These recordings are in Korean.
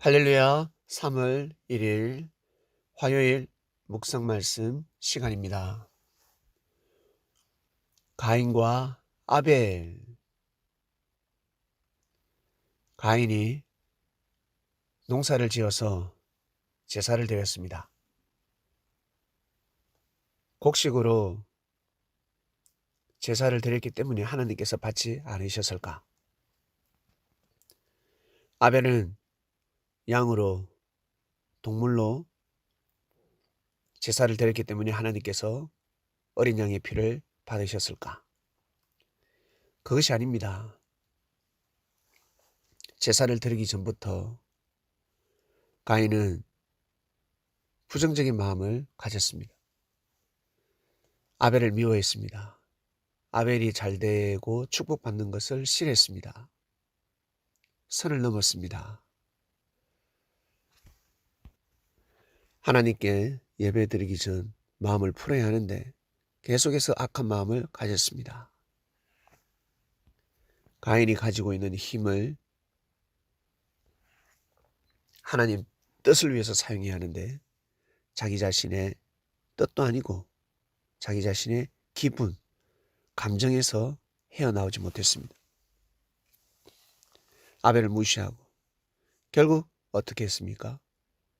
할렐루야. 3월 1일 화요일 묵상 말씀 시간입니다. 가인과 아벨. 가인이 농사를 지어서 제사를 드렸습니다. 곡식으로 제사를 드렸기 때문에 하나님께서 받지 않으셨을까? 아벨은 양으로, 동물로 제사를 드렸기 때문에 하나님께서 어린 양의 피를 받으셨을까? 그것이 아닙니다. 제사를 드리기 전부터 가인은 부정적인 마음을 가졌습니다. 아벨을 미워했습니다. 아벨이 잘되고 축복받는 것을 싫어했습니다. 선을 넘었습니다. 하나님께 예배드리기 전 마음을 풀어야 하는데 계속해서 악한 마음을 가졌습니다. 가인이 가지고 있는 힘을 하나님 뜻을 위해서 사용해야 하는데 자기 자신의 뜻도 아니고 자기 자신의 기분, 감정에서 헤어나오지 못했습니다. 아벨을 무시하고 결국 어떻게 했습니까?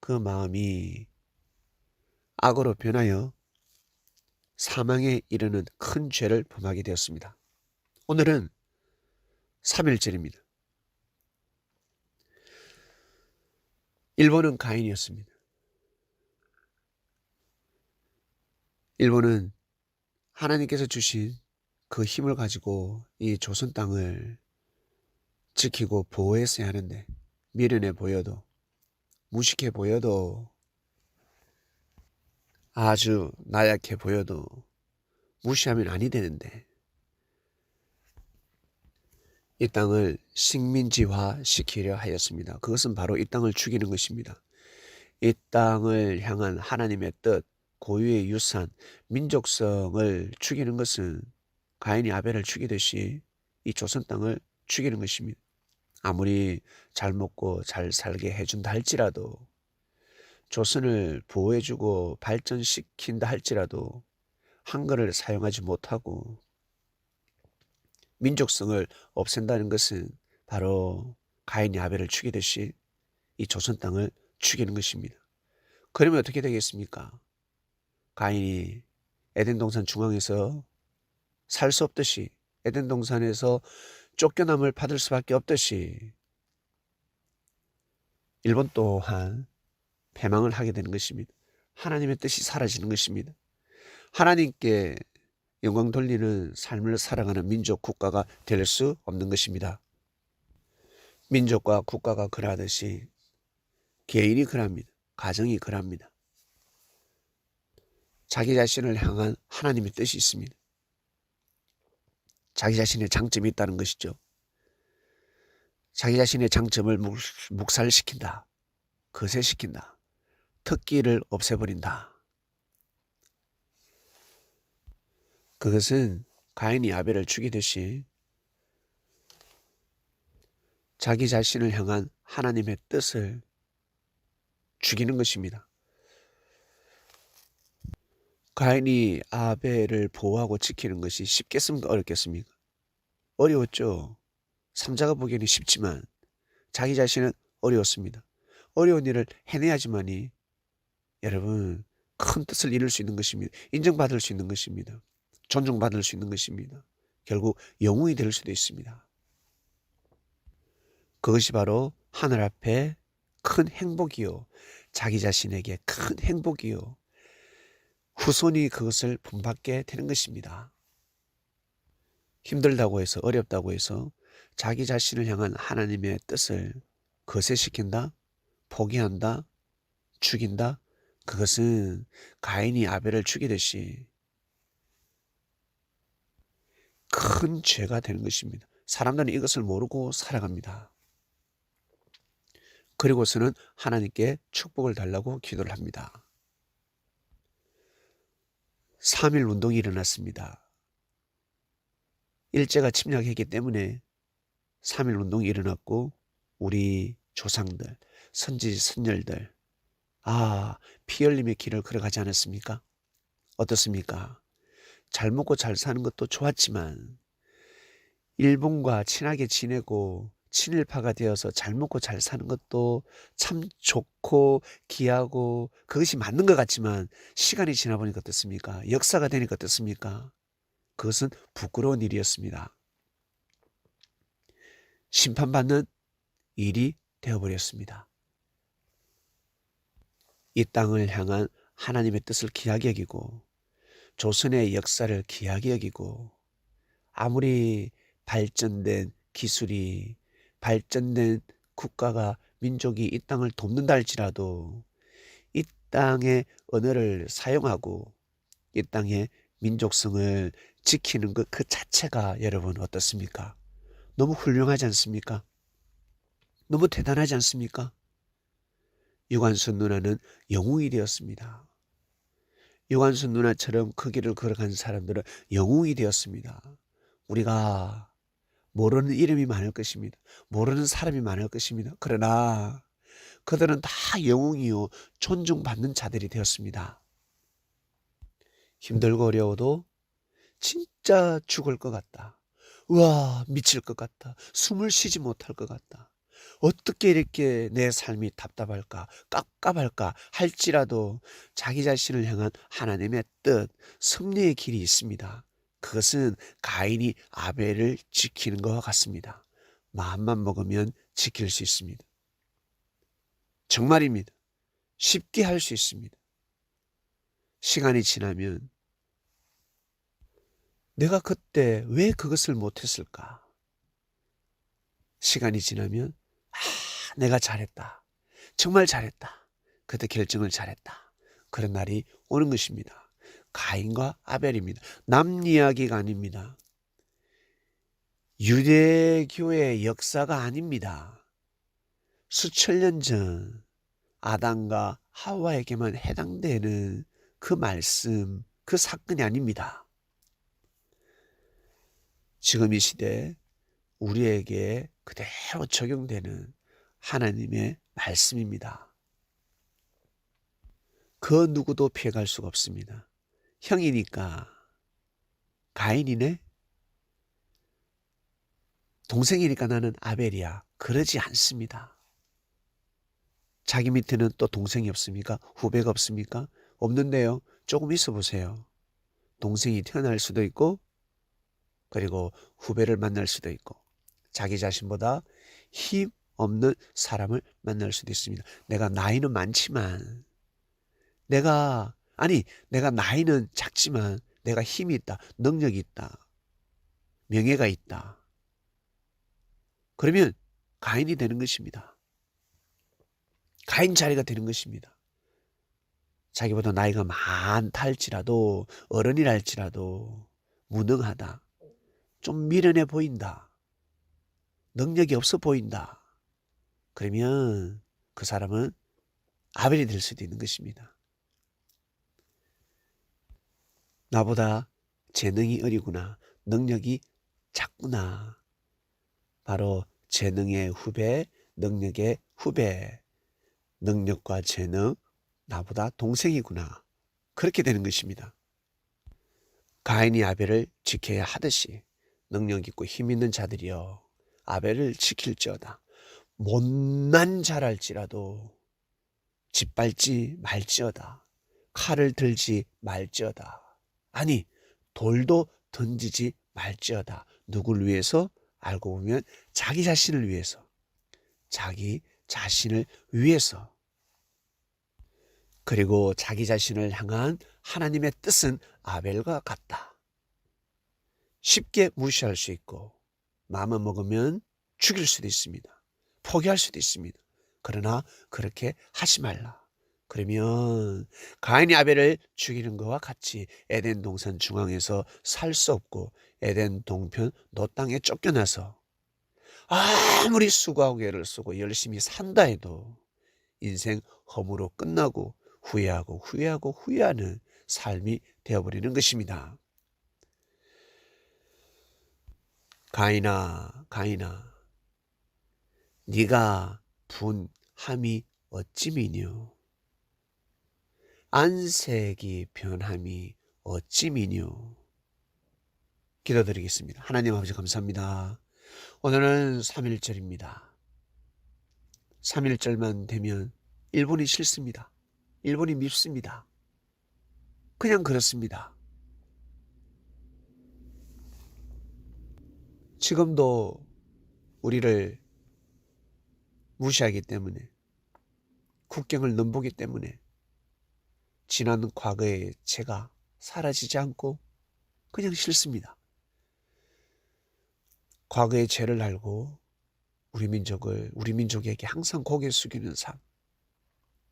그 마음이 악으로 변하여 사망에 이르는 큰 죄를 범하게 되었습니다. 오늘은 3일절입니다. 1번은 가인이었습니다. 1번은 하나님께서 주신 그 힘을 가지고 이 조선 땅을 지키고 보호했어야 하는데 미련해 보여도 무식해 보여도 아주 나약해 보여도 무시하면 아니 되는데 이 땅을 식민지화 시키려 하였습니다. 그것은 바로 이 땅을 죽이는 것입니다. 이 땅을 향한 하나님의 뜻, 고유의 유산, 민족성을 죽이는 것은 가인이 아벨을 죽이듯이 이 조선 땅을 죽이는 것입니다. 아무리 잘 먹고 잘 살게 해준다 할지라도 조선을 보호해주고 발전시킨다 할지라도 한글을 사용하지 못하고 민족성을 없앤다는 것은 바로 가인이 아벨을 죽이듯이 이 조선 땅을 죽이는 것입니다. 그러면 어떻게 되겠습니까? 가인이 에덴 동산 중앙에서 살 수 없듯이 에덴 동산에서 쫓겨남을 받을 수밖에 없듯이 1번 또한 패망을 하게 되는 것입니다. 하나님의 뜻이 사라지는 것입니다. 하나님께 영광 돌리는 삶을 살아가는 민족 국가가 될 수 없는 것입니다. 민족과 국가가 그러하듯이 개인이 그럽니다. 가정이 그럽니다. 자기 자신을 향한 하나님의 뜻이 있습니다. 자기 자신의 장점이 있다는 것이죠. 자기 자신의 장점을 묵살시킨다. 거세시킨다. 특기를 없애버린다. 그것은 가인이 아벨을 죽이듯이 자기 자신을 향한 하나님의 뜻을 죽이는 것입니다. 가인이 아벨을 보호하고 지키는 것이 쉽겠습니까? 어렵겠습니까? 어려웠죠. 삼자가 보기에는 쉽지만 자기 자신은 어려웠습니다. 어려운 일을 해내야지만이 여러분 큰 뜻을 이룰 수 있는 것입니다. 인정받을 수 있는 것입니다. 존중받을 수 있는 것입니다. 결국 영웅이 될 수도 있습니다. 그것이 바로 하늘 앞에 큰 행복이요. 자기 자신에게 큰 행복이요. 후손이 그것을 본받게 되는 것입니다. 힘들다고 해서 어렵다고 해서 자기 자신을 향한 하나님의 뜻을 거세시킨다, 포기한다, 죽인다. 그것은 가인이 아벨을 죽이듯이 큰 죄가 되는 것입니다. 사람들은 이것을 모르고 살아갑니다. 그리고서는 하나님께 축복을 달라고 기도를 합니다. 3.1 운동이 일어났습니다. 일제가 침략했기 때문에 3.1 운동이 일어났고 우리 조상들, 선지 선열들, 피 흘림의 길을 걸어가지 않았습니까? 어떻습니까? 잘 먹고 잘 사는 것도 좋았지만 일본과 친하게 지내고 친일파가 되어서 잘 먹고 잘 사는 것도 참 좋고 귀하고 그것이 맞는 것 같지만 시간이 지나 보니까 어떻습니까? 역사가 되니까 어떻습니까? 그것은 부끄러운 일이었습니다. 심판받는 일이 되어버렸습니다. 이 땅을 향한 하나님의 뜻을 귀하게 여기고 조선의 역사를 귀하게 여기고 아무리 발전된 기술이 발전된 국가가 민족이 이 땅을 돕는다 할지라도 이 땅의 언어를 사용하고 이 땅의 민족성을 지키는 것 그 자체가 여러분 어떻습니까? 너무 훌륭하지 않습니까? 너무 대단하지 않습니까? 유관순 누나는 영웅이 되었습니다. 유관순 누나처럼 그 길을 걸어간 사람들은 영웅이 되었습니다. 우리가 모르는 이름이 많을 것입니다. 모르는 사람이 많을 것입니다. 그러나 그들은 다 영웅이요 존중받는 자들이 되었습니다. 힘들고 어려워도 진짜 죽을 것 같다. 우와 미칠 것 같다. 숨을 쉬지 못할 것 같다. 어떻게 이렇게 내 삶이 답답할까 깝깝할까 할지라도 자기 자신을 향한 하나님의 뜻 섭리의 길이 있습니다. 그것은 가인이 아벨을 지키는 것과 같습니다. 마음만 먹으면 지킬 수 있습니다. 정말입니다. 쉽게 할 수 있습니다. 시간이 지나면 내가 그때 왜 그것을 못했을까? 시간이 지나면 내가 잘했다. 정말 잘했다. 그때 결정을 잘했다. 그런 날이 오는 것입니다. 가인과 아벨입니다. 남 이야기가 아닙니다. 유대교의 역사가 아닙니다. 수천 년 전 아담과 하와에게만 해당되는 그 말씀, 그 사건이 아닙니다. 지금 이 시대 우리에게 그대로 적용되는 하나님의 말씀입니다. 그 누구도 피해갈 수가 없습니다. 형이니까 가인이네? 동생이니까 나는 아벨이야. 그러지 않습니다. 자기 밑에는 또 동생이 없습니까? 후배가 없습니까? 없는데요. 조금 있어 보세요. 동생이 태어날 수도 있고 그리고 후배를 만날 수도 있고 자기 자신보다 힘 없는 사람을 만날 수도 있습니다. 내가 나이는 많지만 내가 나이는 작지만 내가 힘이 있다. 능력이 있다. 명예가 있다. 그러면 가인이 되는 것입니다. 가인 자리가 되는 것입니다. 자기보다 나이가 많다 할지라도 어른이라 할지라도 무능하다. 좀 미련해 보인다. 능력이 없어 보인다. 그러면 그 사람은 아벨이 될 수도 있는 것입니다. 나보다 재능이 어리구나. 능력이 작구나. 바로 재능의 후배, 능력의 후배. 능력과 재능, 나보다 동생이구나. 그렇게 되는 것입니다. 가인이 아벨을 지켜야 하듯이 능력 있고 힘 있는 자들이여 아벨을 지킬지어다. 못난 자랄지라도 짓밟지 말지어다. 칼을 들지 말지어다. 아니 돌도 던지지 말지어다. 누굴 위해서? 알고 보면 자기 자신을 위해서. 자기 자신을 위해서. 그리고 자기 자신을 향한 하나님의 뜻은 아벨과 같다. 쉽게 무시할 수 있고 마음을 먹으면 죽일 수도 있습니다. 포기할 수도 있습니다. 그러나 그렇게 하지 말라. 그러면 가인이 아벨을 죽이는 것과 같이 에덴 동산 중앙에서 살 수 없고 에덴 동편 노 땅에 쫓겨나서 아무리 수고하고 애를 쓰고 열심히 산다 해도 인생 허무로 끝나고 후회하고 후회하는 삶이 되어버리는 것입니다. 가인아 네가 분함이 어찌미뇨. 안색이 변함이 어찌미뇨. 기도드리겠습니다. 하나님 아버지 감사합니다. 오늘은 3.1절입니다. 3.1절만 되면 일본이 싫습니다. 일본이 밉습니다. 그냥 그렇습니다. 지금도 우리를 무시하기 때문에, 국경을 넘보기 때문에 지난 과거의 죄가 사라지지 않고 그냥 싫습니다. 과거의 죄를 알고 우리 민족에게 항상 고개 숙이는 삶,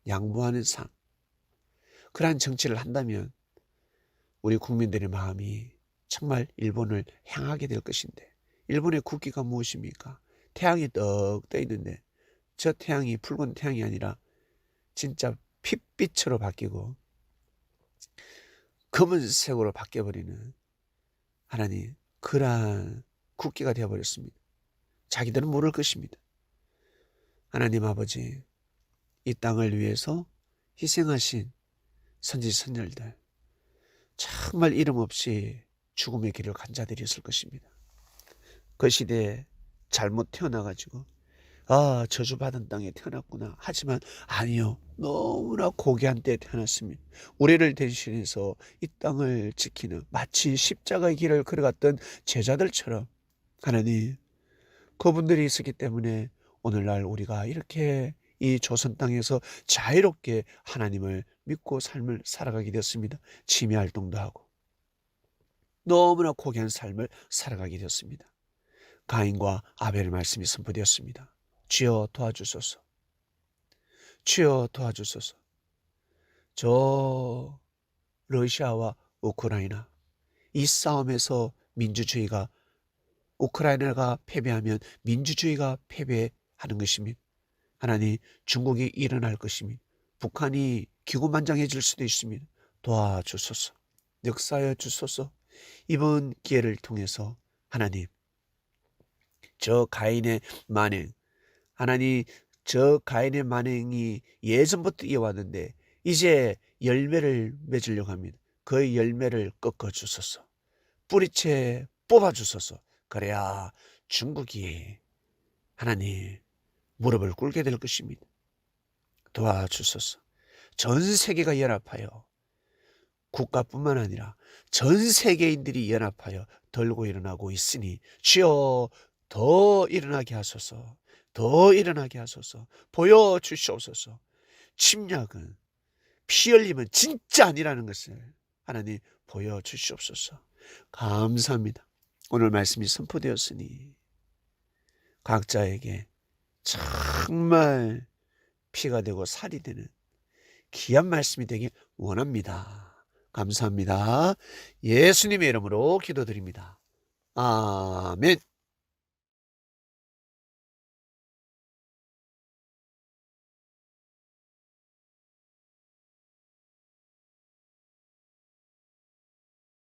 양보하는 삶, 그러한 정치를 한다면 우리 국민들의 마음이 정말 일본을 향하게 될 것인데, 일본의 국기가 무엇입니까? 태양이 떡 떠 있는데 저 태양이 붉은 태양이 아니라 진짜 핏빛으로 바뀌고 검은색으로 바뀌어버리는 하나님, 그러한 국기가 되어버렸습니다. 자기들은 모를 것입니다. 하나님 아버지, 이 땅을 위해서 희생하신 선지선열들, 정말 이름 없이 죽음의 길을 간 자들이 있을 것입니다. 그 시대에 잘못 태어나가지고 저주받은 땅에 태어났구나. 하지만 아니요, 너무나 고귀한 때에 태어났습니다. 우리를 대신해서 이 땅을 지키는, 마치 십자가의 길을 걸어갔던 제자들처럼 하나님, 그분들이 있었기 때문에 오늘날 우리가 이렇게 이 조선 땅에서 자유롭게 하나님을 믿고 삶을 살아가게 되었습니다. 취미 활동도 하고 너무나 고귀한 삶을 살아가게 되었습니다. 가인과 아벨의 말씀이 선포되었습니다. 주여 도와주소서. 주여 도와주소서. 저 러시아와 우크라이나, 이 싸움에서 우크라이나가 패배하면 민주주의가 패배하는 것입니다. 하나님, 중국이 일어날 것입니다. 북한이 기고만장해질 수도 있습니다. 도와주소서. 역사하여 주소서. 이번 기회를 통해서 하나님, 저 가인의 만행, 하나님, 저 가인의 만행이 예전부터 이어왔는데 이제 열매를 맺으려고 합니다. 그 열매를 꺾어 주소서. 뿌리채 뽑아 주소서. 그래야 중국이 하나님 무릎을 꿇게 될 것입니다. 도와주소서. 전 세계가 연합하여, 국가뿐만 아니라 전 세계인들이 연합하여 들고 일어나고 있으니 주여 더 일어나게 하소서. 더 일어나게 하소서. 보여주시옵소서. 침략은, 피 흘림은 진짜 아니라는 것을 하나님 보여주시옵소서. 감사합니다. 오늘 말씀이 선포되었으니 각자에게 정말 피가 되고 살이 되는 귀한 말씀이 되길 원합니다. 감사합니다. 예수님의 이름으로 기도드립니다. 아멘.